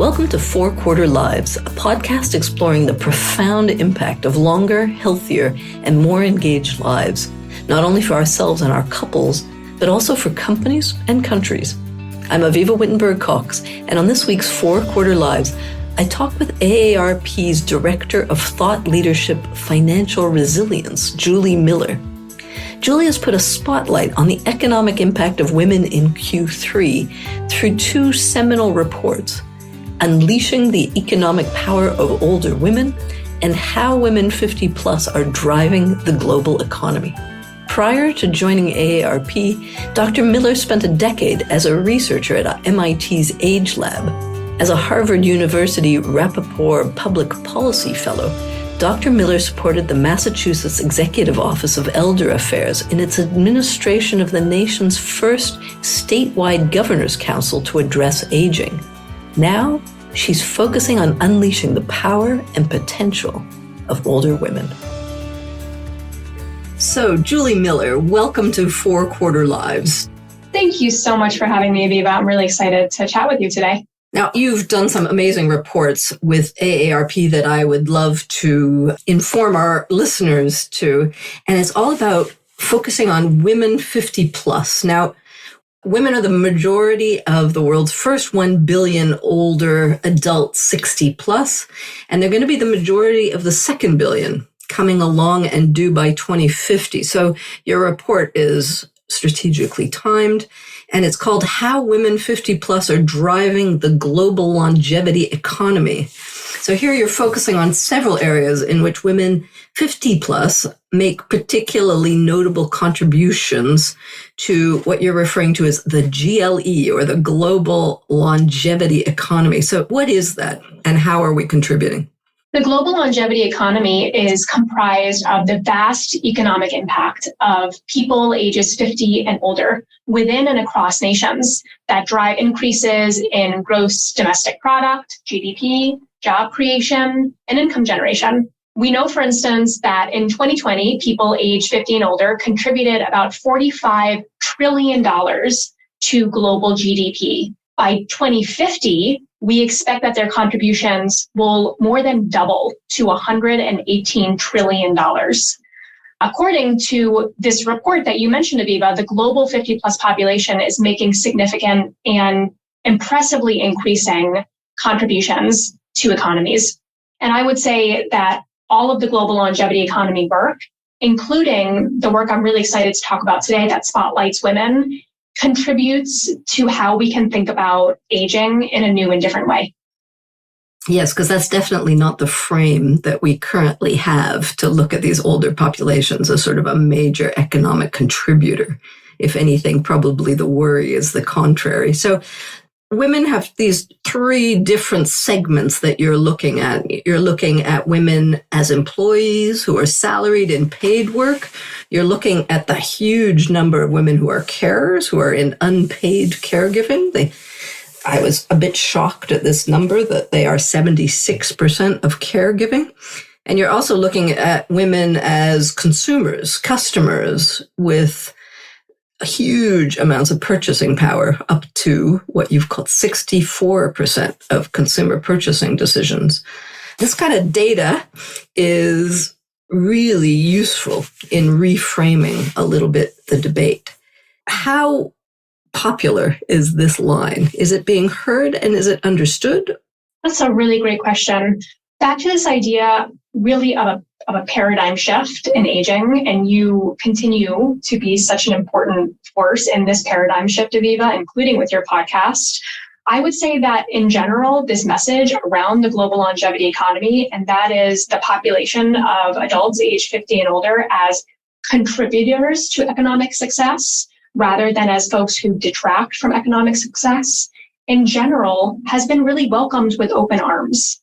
Welcome to Four Quarter Lives, a podcast exploring the profound impact of longer, healthier, and more engaged lives, not only for ourselves and our couples, but also for companies and countries. I'm Avivah Wittenberg-Cox, and on this week's Four Quarter Lives, I talk with AARP's Director of Thought Leadership Financial Resilience, Julie Miller. Julie has put a spotlight on the economic impact of women in Q3 through two seminal reports: Unleashing the Economic Power of Older Women and How Women 50 Plus Are Driving the Global Economy. Prior to joining AARP, Dr. Miller spent a decade as a researcher at MIT's AgeLab. As a Harvard University Rappaport Public Policy Fellow, Dr. Miller supported the Massachusetts Executive Office of Elder Affairs in its administration of the nation's first statewide governor's council to address aging. Now, she's focusing on unleashing the power and potential of older women. So, Julie Miller, welcome to Four Quarter Lives. Thank you so much for having me, Avivah. I'm really excited to chat with you today. Now, you've done some amazing reports with AARP that I would love to inform our listeners to, and it's all about focusing on women 50 plus. Now, women are the majority of the world's first 1 billion older adults 60 plus, and they're going to be the majority of the 2nd billion coming along and due by 2050. So your report is strategically timed, and it's called How Women 50 Plus Are Driving the Global Longevity Economy. So here you're focusing on several areas in which women 50 plus make particularly notable contributions to what you're referring to as the GLE, or the Global Longevity Economy. So what is that, and how are we contributing? The global longevity economy is comprised of the vast economic impact of people ages 50 and older within and across nations that drive increases in gross domestic product, GDP, job creation, and income generation. We know, for instance, that in 2020, people aged 50 and older contributed about $45 trillion to global GDP. By 2050, we expect that their contributions will more than double to $118 trillion. According to this report that you mentioned, Avivah, the global 50 plus population is making significant and impressively increasing contributions to economies. And I would say that all of the global longevity economy work, including the work I'm really excited to talk about today that spotlights women, contributes to how we can think about aging in a new and different way. Yes, because that's definitely not the frame that we currently have to look at these older populations as sort of a major economic contributor. If anything, probably the worry is the contrary. So women have these three different segments that you're looking at. You're looking at women as employees who are salaried in paid work. You're looking at the huge number of women who are carers, who are in unpaid caregiving. I was a bit shocked at this number that they are 76% of caregiving. And you're also looking at women as consumers, customers, with huge amounts of purchasing power, up to what you've called 64% of consumer purchasing decisions. This kind of data is really useful in reframing a little bit the debate. How popular is this line? Is it being heard and is it understood? That's a really great question. Back to this idea really of a paradigm shift in aging, and you continue to be such an important force in this paradigm shift, Avivah, including with your podcast. I would say that in general, this message around the global longevity economy, and that is the population of adults aged 50 and older as contributors to economic success, rather than as folks who detract from economic success, in general, has been really welcomed with open arms.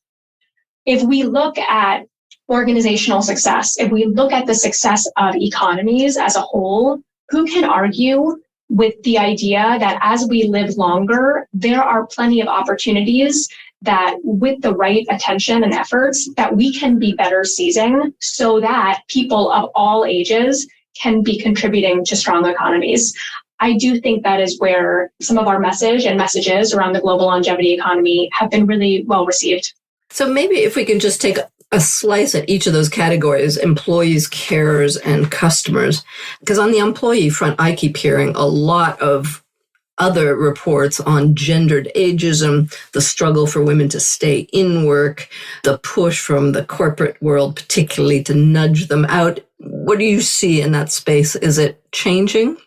If we look at organizational success, if we look at the success of economies as a whole, who can argue with the idea that as we live longer, there are plenty of opportunities that with the right attention and efforts that we can be better seizing so that people of all ages can be contributing to strong economies. I do think that is where some of our message and messages around the global longevity economy have been really well received. So maybe if we can just take a slice at each of those categories, employees, carers, and customers, because on the employee front, I keep hearing a lot of other reports on gendered ageism, the struggle for women to stay in work, the push from the corporate world, particularly to nudge them out. What do you see in that space? Is it changing?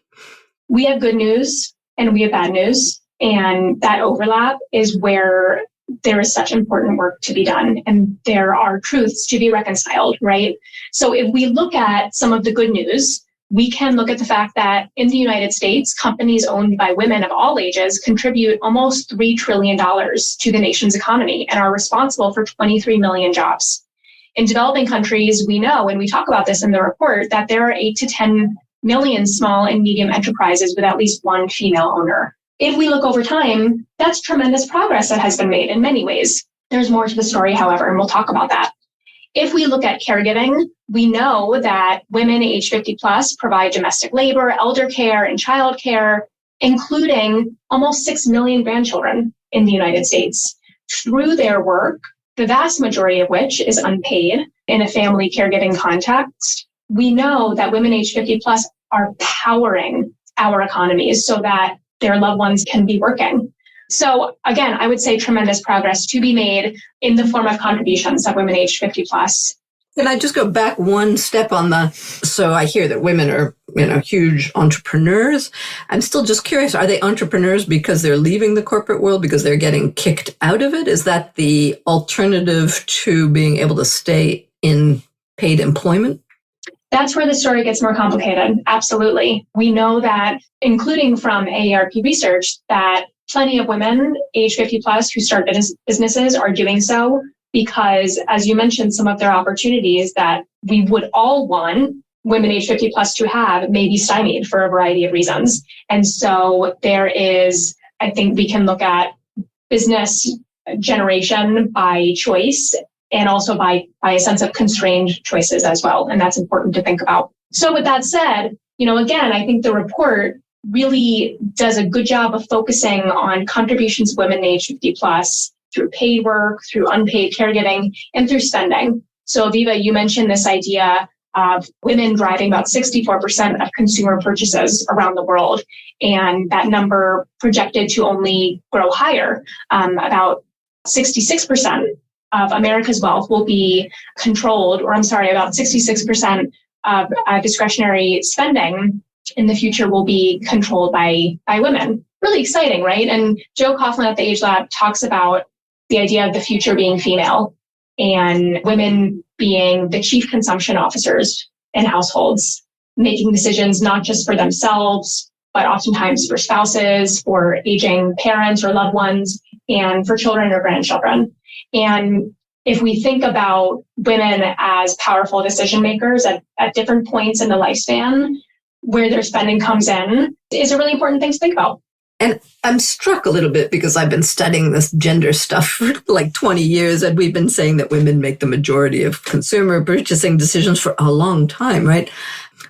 We have good news and we have bad news. And that overlap is where there is such important work to be done. And there are truths to be reconciled, right? So if we look at some of the good news, we can look at the fact that in the United States, companies owned by women of all ages contribute almost $3 trillion to the nation's economy and are responsible for 23 million jobs. In developing countries, we know, and we talk about this in the report, that there are 8 to 10 million small and medium enterprises with at least one female owner. If we look over time, that's tremendous progress that has been made in many ways. There's more to the story, however, and we'll talk about that. If we look at caregiving, we know that women age 50 plus provide domestic labor, elder care, and child care, including almost 6 million grandchildren in the United States. Through their work, the vast majority of which is unpaid in a family caregiving context, we know that women age 50 plus are powering our economies so that their loved ones can be working. So again, I would say tremendous progress to be made in the form of contributions of women aged 50 plus. Can I just go back one step on so I hear that women are, huge entrepreneurs. I'm still just curious, are they entrepreneurs because they're leaving the corporate world, because they're getting kicked out of it? Is that the alternative to being able to stay in paid employment? That's where the story gets more complicated. Absolutely. We know that, including from AARP research, that plenty of women age 50 plus who start businesses are doing so because, as you mentioned, some of their opportunities that we would all want women age 50 plus to have may be stymied for a variety of reasons. And so there is, I think we can look at business generation by choice and also by a sense of constrained choices as well. And that's important to think about. So with that said, again, I think the report really does a good job of focusing on contributions of women age 50 plus through paid work, through unpaid caregiving, and through spending. So Avivah, you mentioned this idea of women driving about 64% of consumer purchases around the world. And that number projected to only grow higher. About 66% of America's wealth will be controlled, about 66% of discretionary spending in the future will be controlled by women. Really exciting, right? And Joe Coughlin at the AgeLab talks about the idea of the future being female and women being the chief consumption officers in households, making decisions not just for themselves, but oftentimes for spouses, for aging parents or loved ones, and for children or grandchildren. And if we think about women as powerful decision makers at different points in the lifespan, where their spending comes in is a really important thing to think about. And I'm struck a little bit because I've been studying this gender stuff for like 20 years, and we've been saying that women make the majority of consumer purchasing decisions for a long time, right?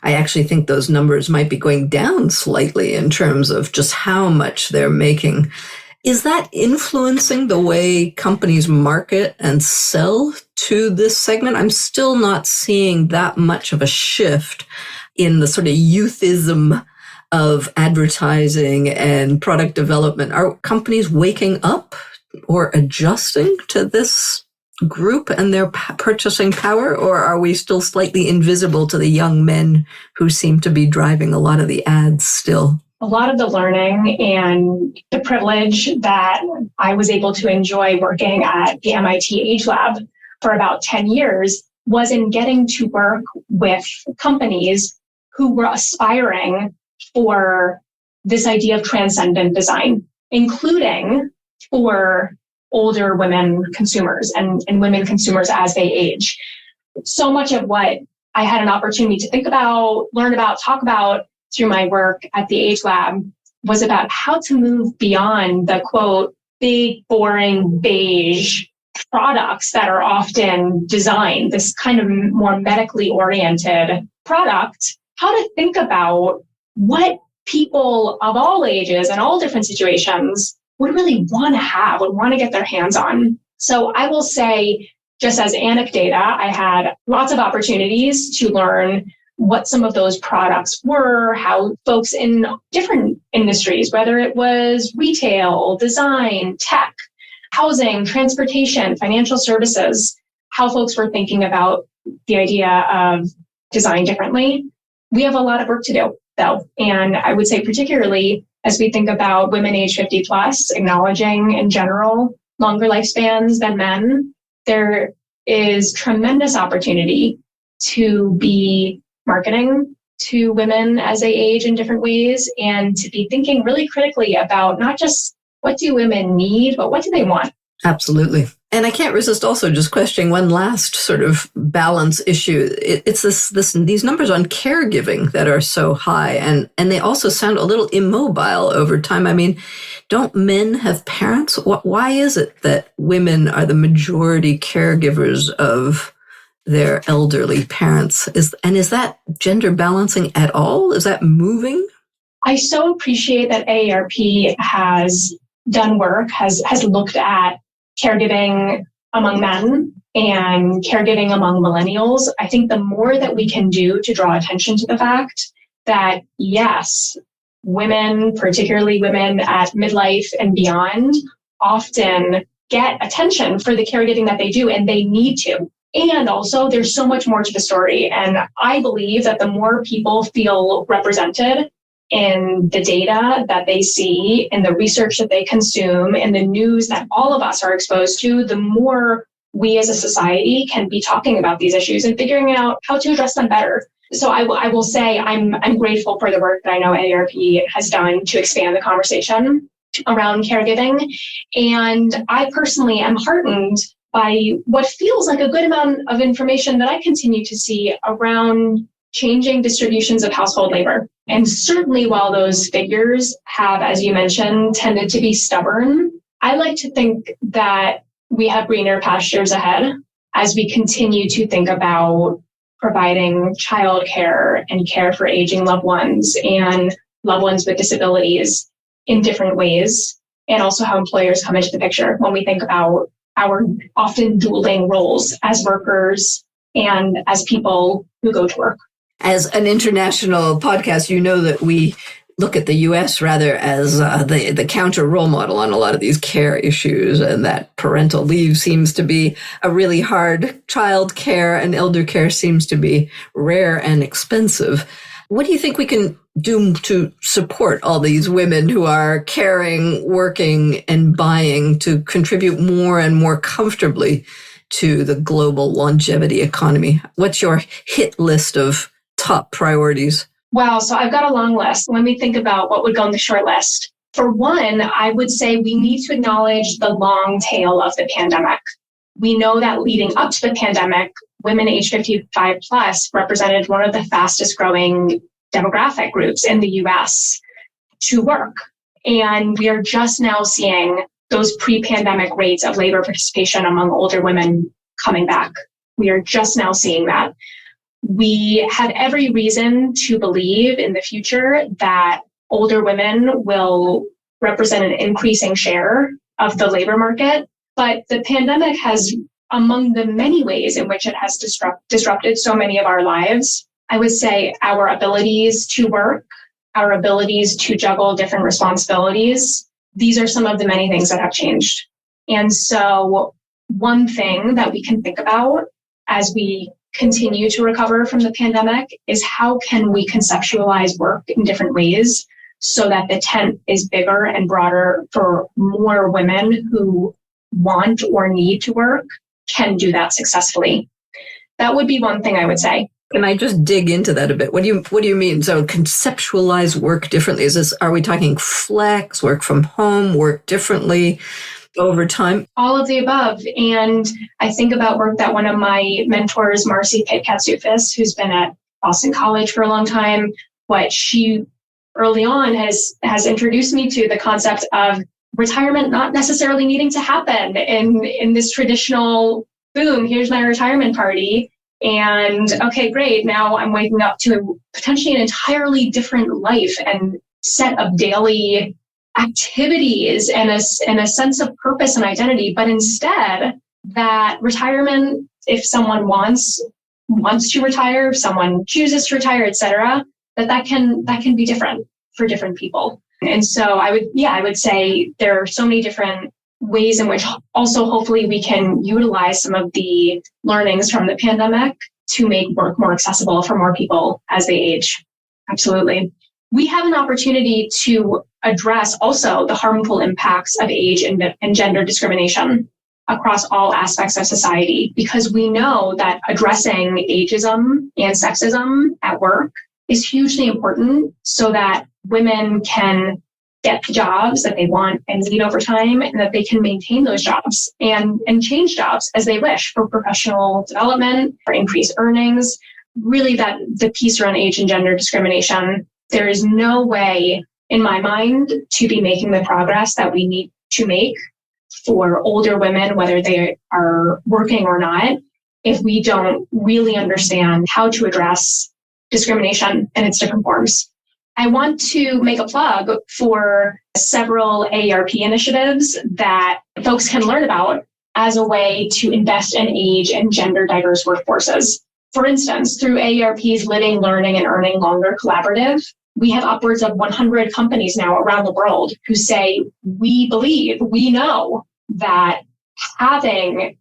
I actually think those numbers might be going down slightly in terms of just how much they're making. Is that influencing the way companies market and sell to this segment? I'm still not seeing that much of a shift in the sort of youthism of advertising and product development. Are companies waking up or adjusting to this group and their purchasing power, or are we still slightly invisible to the young men who seem to be driving a lot of the ads still? A lot of the learning and the privilege that I was able to enjoy working at the MIT AgeLab for about 10 years was in getting to work with companies who were aspiring for this idea of transcendent design, including for older women consumers and women consumers as they age. So much of what I had an opportunity to think about, learn about, talk about through my work at the AgeLab was about how to move beyond the, quote, big, boring, beige products that are often designed, this kind of more medically oriented product, how to think about what people of all ages and all different situations would really want to have, would want to get their hands on. So I will say, just as anecdata, I had lots of opportunities to learn what some of those products were, how folks in different industries, whether it was retail, design, tech, housing, transportation, financial services, how folks were thinking about the idea of design differently. We have a lot of work to do, though. And I would say particularly as we think about women age 50 plus, acknowledging in general longer lifespans than men, there is tremendous opportunity to be marketing to women as they age in different ways and to be thinking really critically about not just what do women need, but what do they want? Absolutely. And I can't resist also just questioning one last sort of balance issue. It's these numbers on caregiving that are so high, and they also sound a little immobile over time. I mean, don't men have parents? Why is it that women are the majority caregivers of their elderly parents? Is that gender balancing at all? Is that moving? I so appreciate that AARP has done work, has looked at caregiving among men and caregiving among millennials. I think the more that we can do to draw attention to the fact that, yes, women, particularly women at midlife and beyond, often get attention for the caregiving that they do, and they need to. And also, there's so much more to the story. And I believe that the more people feel represented in the data that they see, in the research that they consume, in the news that all of us are exposed to, the more we as a society can be talking about these issues and figuring out how to address them better. So I will say I'm grateful for the work that I know AARP has done to expand the conversation around caregiving. And I personally am heartened by what feels like a good amount of information that I continue to see around changing distributions of household labor. And certainly while those figures have, as you mentioned, tended to be stubborn, I like to think that we have greener pastures ahead as we continue to think about providing childcare and care for aging loved ones and loved ones with disabilities in different ways, and also how employers come into the picture when we think about our often dueling roles as workers and as people who go to work. As an international podcast, you know that we look at the U.S. rather as the counter role model on a lot of these care issues, and that parental leave seems to be a really hard. Child care and elder care seems to be rare and expensive. What do you think we can do to support all these women who are caring, working, and buying to contribute more and more comfortably to the global longevity economy? What's your hit list of top priorities? Wow, so I've got a long list. Let me think about what would go on the short list. For one, I would say we need to acknowledge the long tail of the pandemic. We know that leading up to the pandemic, women age 55 plus represented one of the fastest growing demographic groups in the US to work. And we are just now seeing those pre-pandemic rates of labor participation among older women coming back. We are just now seeing that. We have every reason to believe in the future that older women will represent an increasing share of the labor market. But the pandemic has, among the many ways in which it has disrupted so many of our lives, I would say our abilities to work, our abilities to juggle different responsibilities, these are some of the many things that have changed. And so one thing that we can think about as we continue to recover from the pandemic is how can we conceptualize work in different ways so that the tent is bigger and broader for more women who want or need to work can do that successfully. That would be one thing I would say. Can I just dig into that a bit? What do you mean? So conceptualize work differently. Are we talking flex, work from home, work differently over time? All of the above. And I think about work that one of my mentors, Marcy Pitt-Katsufis, who's been at Boston College for a long time, what she early on has introduced me to the concept of retirement not necessarily needing to happen in this traditional, boom, here's my retirement party. And okay, great. Now I'm waking up to potentially an entirely different life and set of daily activities and a sense of purpose and identity, but instead that retirement, if someone wants to retire, if someone chooses to retire, etc., that can be different for different people. And so I would say there are so many different ways in which also hopefully we can utilize some of the learnings from the pandemic to make work more accessible for more people as they age. Absolutely. We have an opportunity to address also the harmful impacts of age and gender discrimination across all aspects of society, because we know that addressing ageism and sexism at work is hugely important so that women can get the jobs that they want and need over time, and that they can maintain those jobs and change jobs as they wish for professional development, for increased earnings. Really, that the piece around age and gender discrimination, there is no way in my mind to be making the progress that we need to make for older women, whether they are working or not, if we don't really understand how to address discrimination in its different forms. I want to make a plug for several AARP initiatives that folks can learn about as a way to invest in age and gender diverse workforces. For instance, through AARP's Living, Learning, and Earning Longer collaborative, we have upwards of 100 companies now around the world who say, we know that having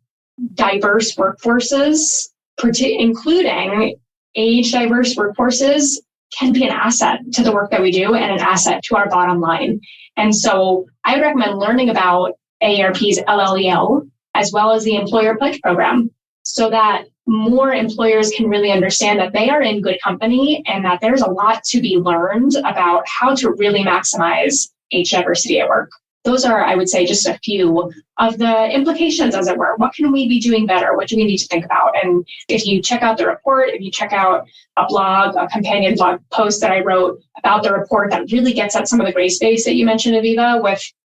diverse workforces, including age diverse workforces, can be an asset to the work that we do and an asset to our bottom line. And so I would recommend learning about AARP's LLEL as well as the Employer Pledge Program so that more employers can really understand that they are in good company and that there's a lot to be learned about how to really maximize age diversity at work. Those are, I would say, just a few of the implications, as it were. What can we be doing better? What do we need to think about? And if you check out the report, if you check out a companion blog post that I wrote about the report that really gets at some of the gray space that you mentioned, Avivah,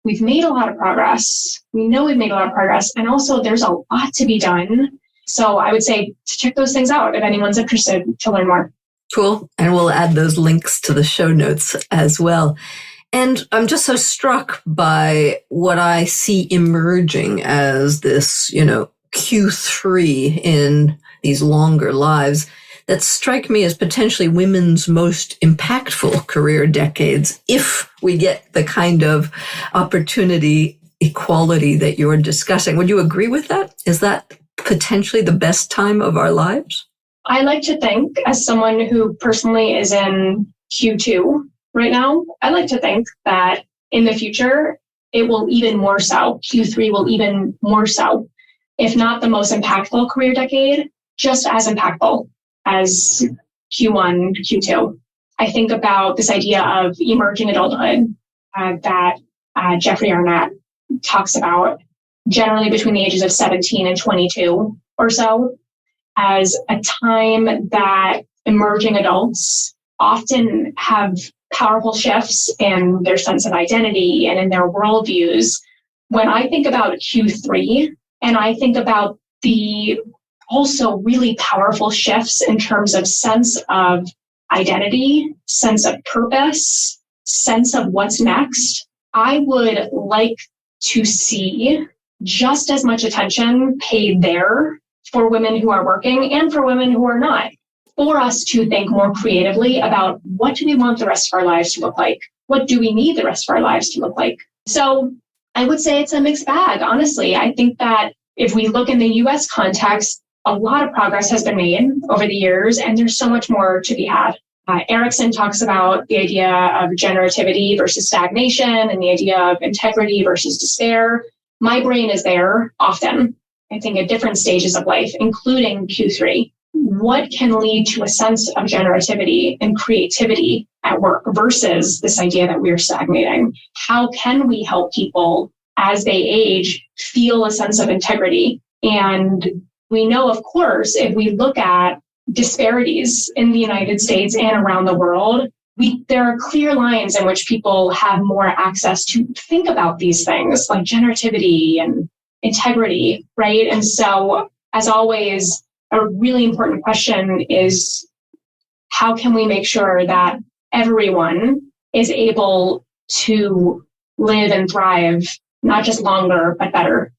we've made a lot of progress. We know we've made a lot of progress. And also there's a lot to be done. So I would say to check those things out if anyone's interested to learn more. Cool. And we'll add those links to the show notes as well. And I'm just so struck by what I see emerging as this, Q3 in these longer lives that strike me as potentially women's most impactful career decades if we get the kind of opportunity equality that you're discussing. Would you agree with that? Is that potentially the best time of our lives? I like to think, as someone who personally is in Q2, right now, I like to think that in the future, it will even more so. Q3 will even more so, if not the most impactful career decade, just as impactful as Q1, Q2. I think about this idea of emerging adulthood that Jeffrey Arnett talks about, generally between the ages of 17 and 22 or so, as a time that emerging adults often have powerful shifts in their sense of identity and in their worldviews. When I think about Q3, and I think about the also really powerful shifts in terms of sense of identity, sense of purpose, sense of what's next, I would like to see just as much attention paid there for women who are working and for women who are not, for us to think more creatively about what do we want the rest of our lives to look like? What do we need the rest of our lives to look like? So I would say it's a mixed bag, honestly. I think that if we look in the US context, a lot of progress has been made over the years, and there's so much more to be had. Erickson talks about the idea of generativity versus stagnation and the idea of integrity versus despair. My brain is there often, I think, at different stages of life, including Q3. What can lead to a sense of generativity and creativity at work versus this idea that we're stagnating? How can we help people as they age feel a sense of integrity? And we know, of course, if we look at disparities in the United States and around the world, there are clear lines in which people have more access to think about these things like generativity and integrity, right? And so, as always, a really important question is, how can we make sure that everyone is able to live and thrive, not just longer, but better.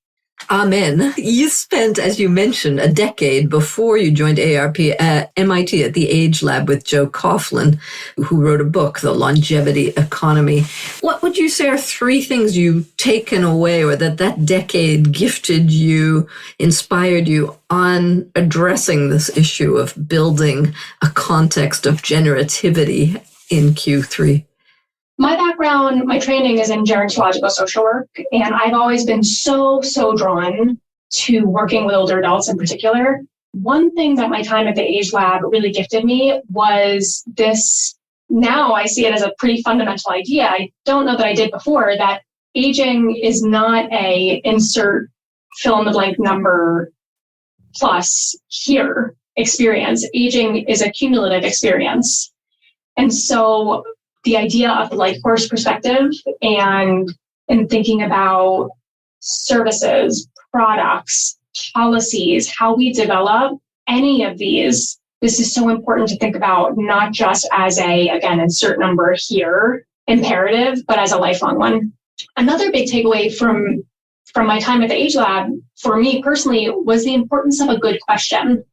Amen. You spent, as you mentioned, a decade before you joined AARP at MIT at the AgeLab with Joe Coughlin, who wrote a book, The Longevity Economy. What would you say are three things you've taken away or that decade gifted you, inspired you on addressing this issue of building a context of generativity in Q3? My background, my training is in gerontological social work, and I've always been so drawn to working with older adults in particular. One thing that my time at the AgeLab really gifted me was this. Now I see it as a pretty fundamental idea. I don't know that I did before, that aging is not a insert fill in the blank number plus here experience. Aging is a cumulative experience. And so the idea of the life course perspective and thinking about services, products, policies, how we develop any of these, this is so important to think about, not just as again, insert number here imperative, but as a lifelong one. Another big takeaway from my time at the AgeLab, for me personally, was the importance of a good question.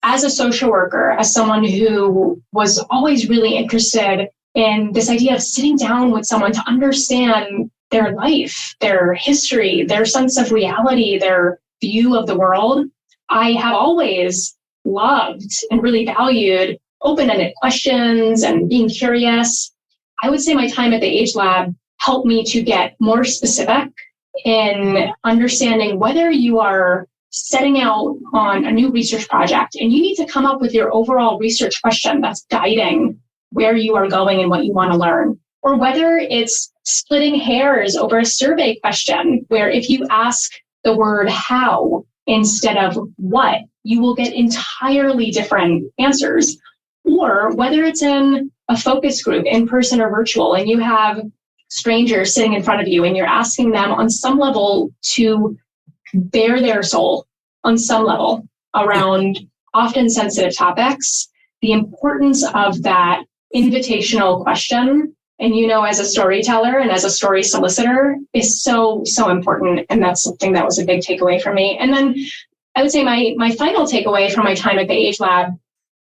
As a social worker, as someone who was always really interested in this idea of sitting down with someone to understand their life, their history, their sense of reality, their view of the world, I have always loved and really valued open-ended questions and being curious. I would say my time at the AgeLab helped me to get more specific in understanding whether you are setting out on a new research project and you need to come up with your overall research question that's guiding where you are going and what you want to learn, or whether it's splitting hairs over a survey question where if you ask the word how instead of what, you will get entirely different answers, or whether it's in a focus group, in person or virtual, and you have strangers sitting in front of you and you're asking them on some level to bare their soul on some level around often sensitive topics. The importance of that invitational question, and as a storyteller and as a story solicitor, is so important. And that's something that was a big takeaway for me. And then I would say my final takeaway from my time at the AgeLab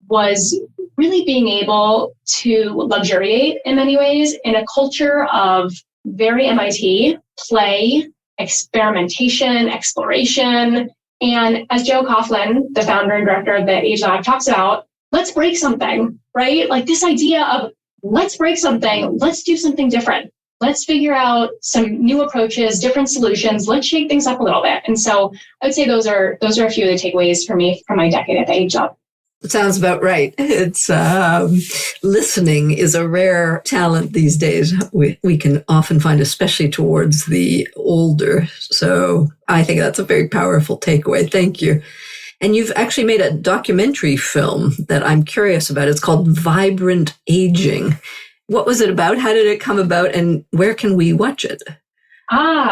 was really being able to luxuriate in many ways in a culture of very MIT play, experimentation, exploration. And as Joe Coughlin, the founder and director of the AgeLab, talks about, let's break something, right? Like this idea of let's break something, let's do something different. Let's figure out some new approaches, different solutions. Let's shake things up a little bit. And so I would say those are a few of the takeaways for me from my decade at the AgeLab. It sounds about right. It's listening is a rare talent these days. We can often find, especially towards the older. So I think that's a very powerful takeaway. Thank you. And you've actually made a documentary film that I'm curious about. It's called Vibrant Aging. What was it about? How did it come about? And where can we watch it?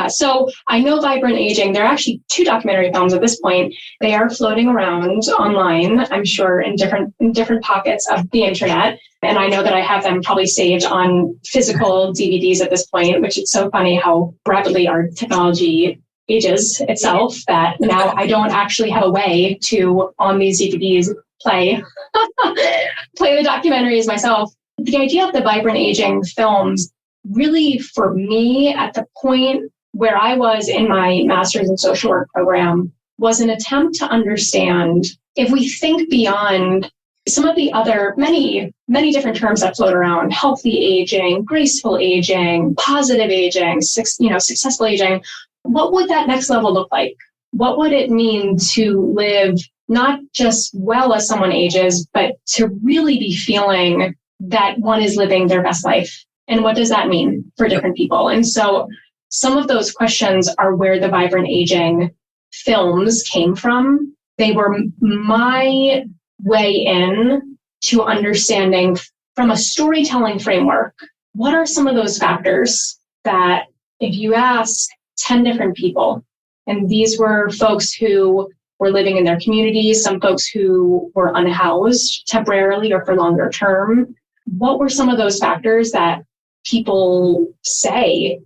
So I know Vibrant Aging. There are actually 2 documentary films at this point. They are floating around online, I'm sure, in different pockets of the internet. And I know that I have them probably saved on physical DVDs at this point, which is so funny how rapidly our technology ages itself that now I don't actually have a way to, on these DVDs, play the documentaries myself. The idea of the Vibrant Aging films really, for me, at the point where I was in my master's in social work program, was an attempt to understand, if we think beyond some of the other many different terms that float around, healthy aging, graceful aging, positive aging, successful aging, what would that next level look like? What would it mean to live not just well as someone ages, but to really be feeling that one is living their best life? And what does that mean for different people? And so some of those questions are where the Vibrant Aging films came from. They were my way in to understanding from a storytelling framework, what are some of those factors that if you ask 10 different people, and these were folks who were living in their communities, some folks who were unhoused temporarily or for longer term, what were some of those factors that people say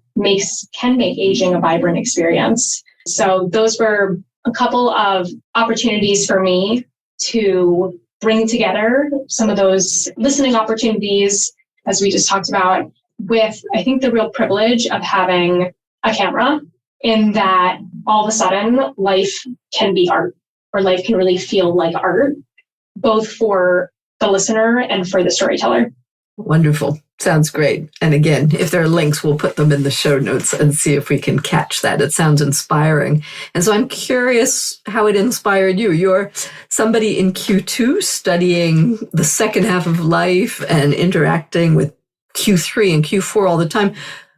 can make aging a vibrant experience. So those were a couple of opportunities for me to bring together some of those listening opportunities, as we just talked about, with, I think, the real privilege of having a camera, in that all of a sudden life can be art, or life can really feel like art, both for the listener and for the storyteller. Wonderful. Sounds great. And again, if there are links, we'll put them in the show notes and see if we can catch that. It sounds inspiring. And so I'm curious how it inspired you. You're somebody in Q2 studying the second half of life and interacting with Q3 and Q4 all the time.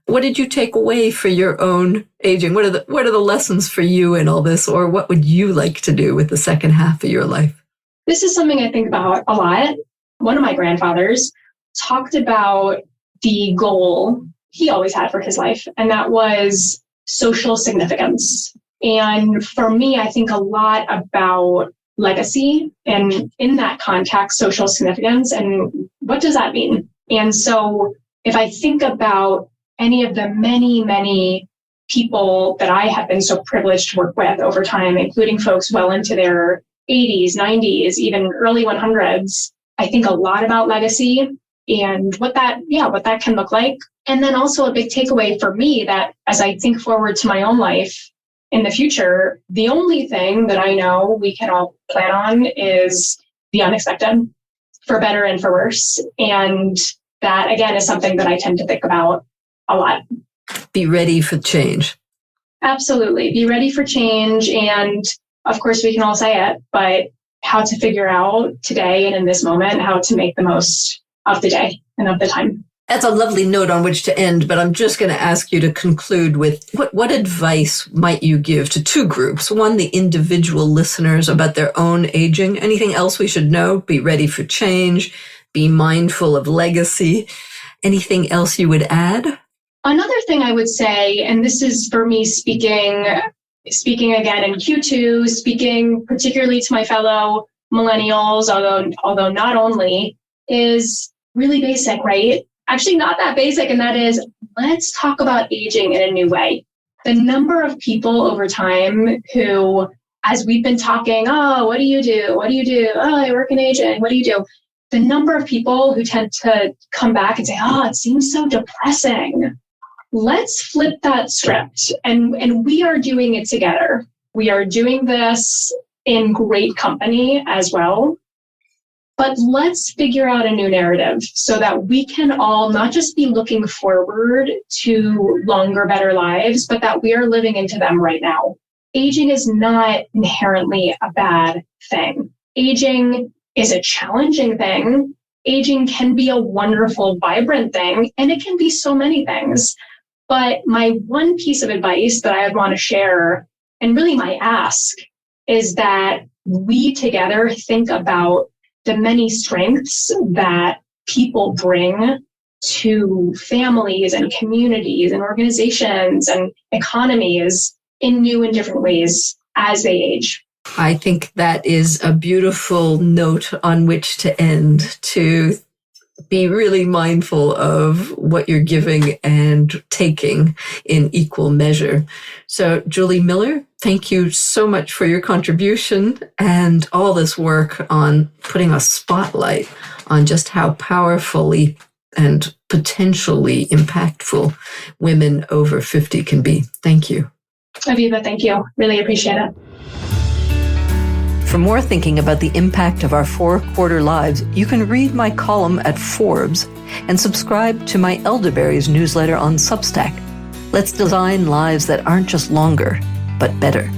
What did you take away for your own aging? What are the lessons for you in all this? Or what would you like to do with the second half of your life? This is something I think about a lot. One of my grandfathers talked about the goal he always had for his life, and that was social significance. And for me, I think a lot about legacy, and in that context, social significance, and what does that mean? And so if I think about any of the many, many people that I have been so privileged to work with over time, including folks well into their 80s, 90s, even early 100s, I think a lot about legacy and what that can look like. And then also a big takeaway for me, that as I think forward to my own life in the future, the only thing that I know we can all plan on is the unexpected, for better and for worse. And that, again, is something that I tend to think about a lot. Be ready for change. Absolutely. Be ready for change. And of course, we can all say it, but how to figure out today and in this moment, how to make the most of the day and of the time. That's a lovely note on which to end, but I'm just going to ask you to conclude with what advice might you give to two groups? One, the individual listeners about their own aging. Anything else we should know? Be ready for change. Be mindful of legacy. Anything else you would add? Another thing I would say, and this is for me speaking again in Q2, speaking particularly to my fellow millennials, although not only, is really basic, right? Actually, not that basic, and that is, let's talk about aging in a new way. The number of people over time who, as we've been talking, oh, what do you do? What do you do? Oh, I work in aging. What do you do? The number of people who tend to come back and say, oh, it seems so depressing. Let's flip that script. And we are doing it together. We are doing this in great company as well. But let's figure out a new narrative so that we can all not just be looking forward to longer, better lives, but that we are living into them right now. Aging is not inherently a bad thing. Aging is a challenging thing. Aging can be a wonderful, vibrant thing, and it can be so many things. But my one piece of advice that I would want to share, and really my ask, is that we together think about the many strengths that people bring to families and communities and organizations and economies in new and different ways as they age. I think that is a beautiful note on which to end, to be really mindful of what you're giving and taking in equal measure. So, Julie Miller, thank you so much for your contribution and all this work on putting a spotlight on just how powerfully and potentially impactful women over 50 can be. Thank you. Avivah, thank you. Really appreciate it. For more thinking about the impact of our 4-quarter lives, you can read my column at Forbes and subscribe to my Elderberries newsletter on Substack. Let's design lives that aren't just longer, but better.